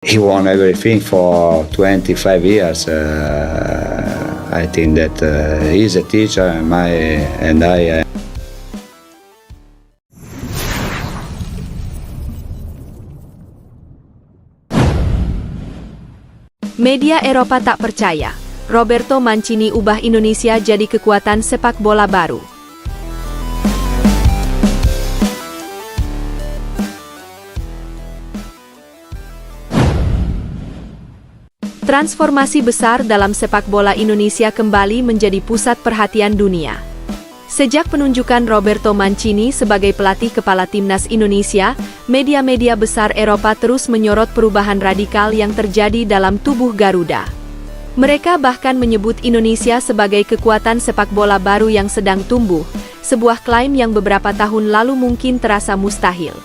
He won everything for 25 years. I think that he's a teacher, and I. Media Eropa tak percaya, Roberto Mancini ubah Indonesia jadi kekuatan sepak bola baru. Transformasi besar dalam sepak bola Indonesia kembali menjadi pusat perhatian dunia. Sejak penunjukan Roberto Mancini sebagai pelatih kepala timnas Indonesia, media-media besar Eropa terus menyorot perubahan radikal yang terjadi dalam tubuh Garuda. Mereka bahkan menyebut Indonesia sebagai kekuatan sepak bola baru yang sedang tumbuh, sebuah klaim yang beberapa tahun lalu mungkin terasa mustahil.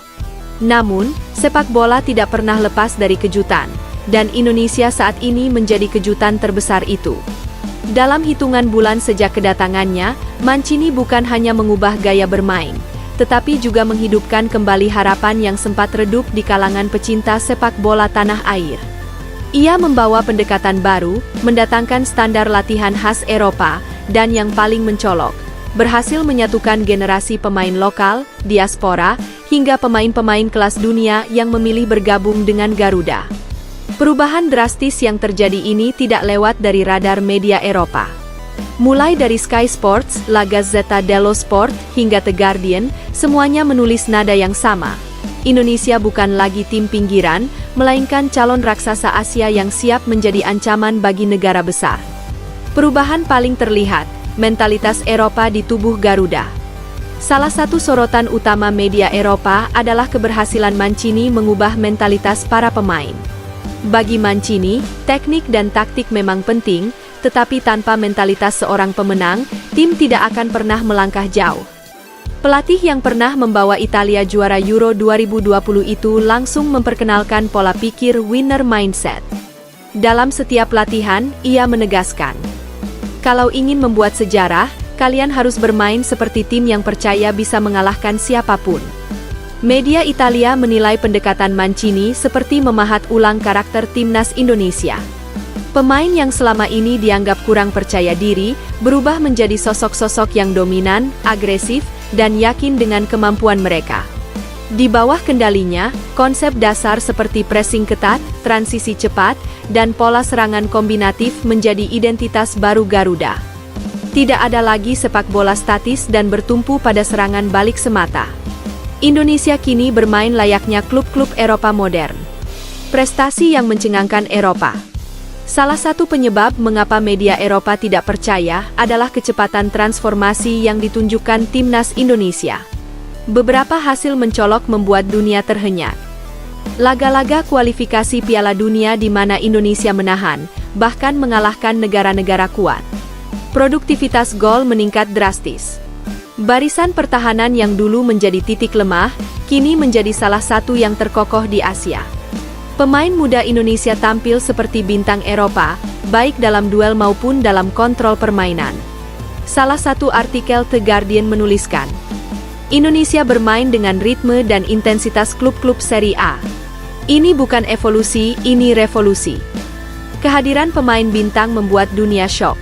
Namun, sepak bola tidak pernah lepas dari kejutan, dan Indonesia saat ini menjadi kejutan terbesar itu. Dalam hitungan bulan sejak kedatangannya, Mancini bukan hanya mengubah gaya bermain, tetapi juga menghidupkan kembali harapan yang sempat redup di kalangan pecinta sepak bola tanah air. Ia membawa pendekatan baru, mendatangkan standar latihan khas Eropa, dan yang paling mencolok, berhasil menyatukan generasi pemain lokal, diaspora, hingga pemain-pemain kelas dunia yang memilih bergabung dengan Garuda. Perubahan drastis yang terjadi ini tidak lewat dari radar media Eropa. Mulai dari Sky Sports, La Gazzetta dello Sport, hingga The Guardian, semuanya menulis nada yang sama. Indonesia bukan lagi tim pinggiran, melainkan calon raksasa Asia yang siap menjadi ancaman bagi negara besar. Perubahan paling terlihat, mentalitas Eropa di tubuh Garuda. Salah satu sorotan utama media Eropa adalah keberhasilan Mancini mengubah mentalitas para pemain. Bagi Mancini, teknik dan taktik memang penting, tetapi tanpa mentalitas seorang pemenang, tim tidak akan pernah melangkah jauh. Pelatih yang pernah membawa Italia juara Euro 2020 itu langsung memperkenalkan pola pikir winner mindset. Dalam setiap latihan, ia menegaskan, "Kalau ingin membuat sejarah, kalian harus bermain seperti tim yang percaya bisa mengalahkan siapapun." Media Italia menilai pendekatan Mancini seperti memahat ulang karakter timnas Indonesia. Pemain yang selama ini dianggap kurang percaya diri, berubah menjadi sosok-sosok yang dominan, agresif, dan yakin dengan kemampuan mereka. Di bawah kendalinya, konsep dasar seperti pressing ketat, transisi cepat, dan pola serangan kombinatif menjadi identitas baru Garuda. Tidak ada lagi sepak bola statis dan bertumpu pada serangan balik semata. Indonesia kini bermain layaknya klub-klub Eropa modern. Prestasi yang mencengangkan Eropa. Salah satu penyebab mengapa media Eropa tidak percaya adalah kecepatan transformasi yang ditunjukkan timnas Indonesia. Beberapa hasil mencolok membuat dunia terhenyak. Laga-laga kualifikasi Piala Dunia di mana Indonesia menahan, bahkan mengalahkan negara-negara kuat. Produktivitas gol meningkat drastis. Barisan pertahanan yang dulu menjadi titik lemah, kini menjadi salah satu yang terkokoh di Asia. Pemain muda Indonesia tampil seperti bintang Eropa, baik dalam duel maupun dalam kontrol permainan. Salah satu artikel The Guardian menuliskan, Indonesia bermain dengan ritme dan intensitas klub-klub Serie A. Ini bukan evolusi, ini revolusi. Kehadiran pemain bintang membuat dunia syok.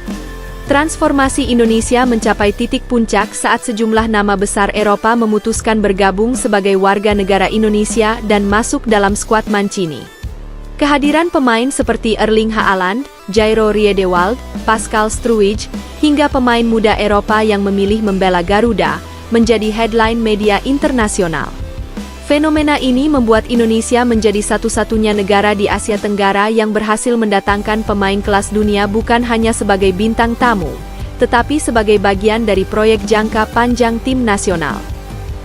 Transformasi Indonesia mencapai titik puncak saat sejumlah nama besar Eropa memutuskan bergabung sebagai warga negara Indonesia dan masuk dalam skuad Mancini. Kehadiran pemain seperti Erling Haaland, Jairo Riedewald, Pascal Struijk, hingga pemain muda Eropa yang memilih membela Garuda, menjadi headline media internasional. Fenomena ini membuat Indonesia menjadi satu-satunya negara di Asia Tenggara yang berhasil mendatangkan pemain kelas dunia bukan hanya sebagai bintang tamu, tetapi sebagai bagian dari proyek jangka panjang tim nasional.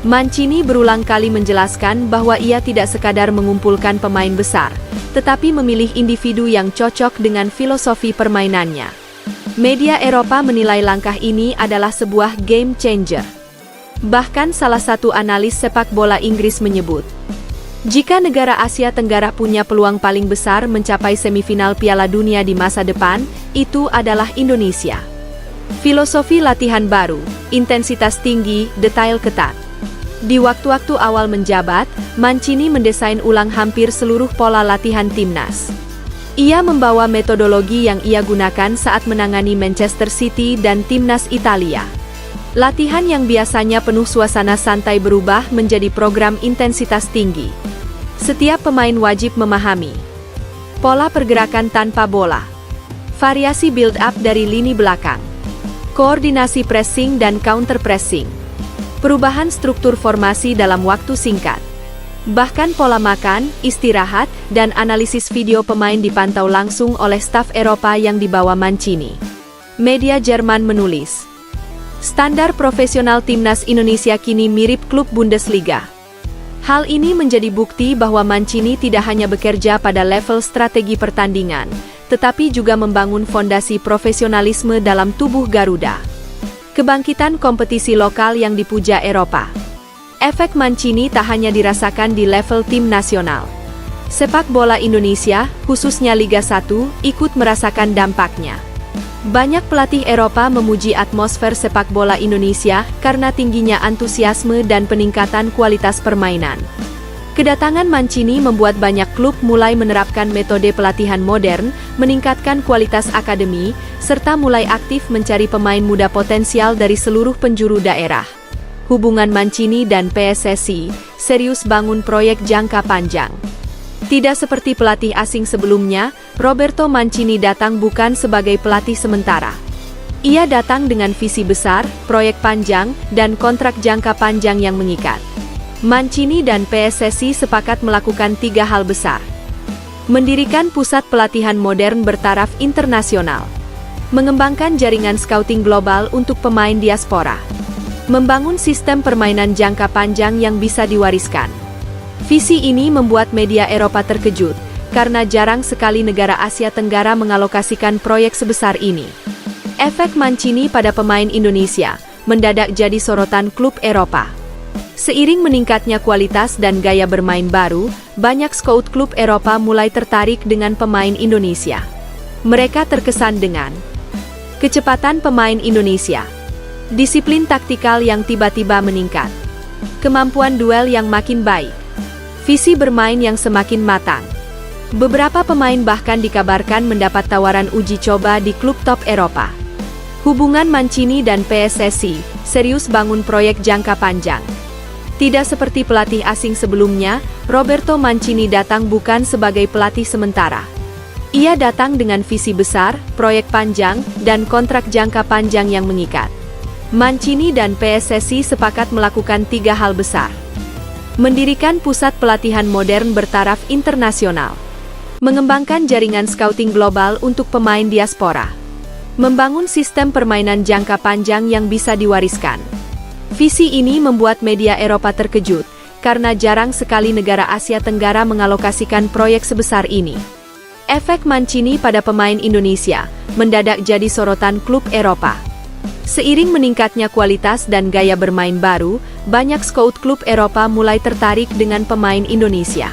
Mancini berulang kali menjelaskan bahwa ia tidak sekadar mengumpulkan pemain besar, tetapi memilih individu yang cocok dengan filosofi permainannya. Media Eropa menilai langkah ini adalah sebuah game changer. Bahkan salah satu analis sepak bola Inggris menyebut, jika negara Asia Tenggara punya peluang paling besar mencapai semifinal Piala Dunia di masa depan, itu adalah Indonesia. Filosofi latihan baru, intensitas tinggi, detail ketat. Di waktu-waktu awal menjabat, Mancini mendesain ulang hampir seluruh pola latihan timnas. Ia membawa metodologi yang ia gunakan saat menangani Manchester City dan timnas Italia. Latihan yang biasanya penuh suasana santai berubah menjadi program intensitas tinggi. Setiap pemain wajib memahami pola pergerakan tanpa bola, variasi build-up dari lini belakang, koordinasi pressing dan counter-pressing, perubahan struktur formasi dalam waktu singkat. Bahkan pola makan, istirahat, dan analisis video pemain dipantau langsung oleh staf Eropa yang dibawa Mancini. Media Jerman menulis, standar profesional timnas Indonesia kini mirip klub Bundesliga. Hal ini menjadi bukti bahwa Mancini tidak hanya bekerja pada level strategi pertandingan, tetapi juga membangun fondasi profesionalisme dalam tubuh Garuda. Kebangkitan kompetisi lokal yang dipuja Eropa. Efek Mancini tak hanya dirasakan di level tim nasional. Sepak bola Indonesia, khususnya Liga 1, ikut merasakan dampaknya. Banyak pelatih Eropa memuji atmosfer sepak bola Indonesia karena tingginya antusiasme dan peningkatan kualitas permainan. Kedatangan Mancini membuat banyak klub mulai menerapkan metode pelatihan modern, meningkatkan kualitas akademi, serta mulai aktif mencari pemain muda potensial dari seluruh penjuru daerah. Hubungan Mancini dan PSSI serius bangun proyek jangka panjang. Tidak seperti pelatih asing sebelumnya, Roberto Mancini datang bukan sebagai pelatih sementara. Ia datang dengan visi besar, proyek panjang, dan kontrak jangka panjang yang mengikat. Mancini dan PSSI sepakat melakukan 3 hal besar. Mendirikan pusat pelatihan modern bertaraf internasional. Mengembangkan jaringan scouting global untuk pemain diaspora. Membangun sistem permainan jangka panjang yang bisa diwariskan. Visi ini membuat media Eropa terkejut, karena jarang sekali negara Asia Tenggara mengalokasikan proyek sebesar ini. Efek Mancini pada pemain Indonesia mendadak jadi sorotan klub Eropa. Seiring meningkatnya kualitas dan gaya bermain baru, banyak scout klub Eropa mulai tertarik dengan pemain Indonesia. Mereka terkesan dengan kecepatan pemain Indonesia, disiplin taktikal yang tiba-tiba meningkat, kemampuan duel yang makin baik, visi bermain yang semakin matang. Beberapa pemain bahkan dikabarkan mendapat tawaran uji coba di klub top Eropa. Hubungan Mancini dan PSSI serius bangun proyek jangka panjang. Tidak seperti pelatih asing sebelumnya, Roberto Mancini datang bukan sebagai pelatih sementara. Ia datang dengan visi besar, proyek panjang, dan kontrak jangka panjang yang mengikat. Mancini dan PSSI sepakat melakukan 3 hal besar. Mendirikan pusat pelatihan modern bertaraf internasional. Mengembangkan jaringan scouting global untuk pemain diaspora. Membangun sistem permainan jangka panjang yang bisa diwariskan. Visi ini membuat media Eropa terkejut, karena jarang sekali negara Asia Tenggara mengalokasikan proyek sebesar ini. Efek Mancini pada pemain Indonesia mendadak jadi sorotan klub Eropa. Seiring meningkatnya kualitas dan gaya bermain baru, banyak scout klub Eropa mulai tertarik dengan pemain Indonesia.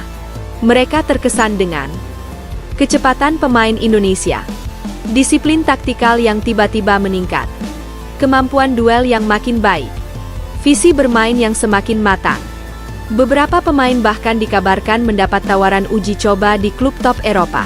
Mereka terkesan dengan kecepatan pemain Indonesia, disiplin taktikal yang tiba-tiba meningkat, kemampuan duel yang makin baik, visi bermain yang semakin matang. Beberapa pemain bahkan dikabarkan mendapat tawaran uji coba di klub top Eropa.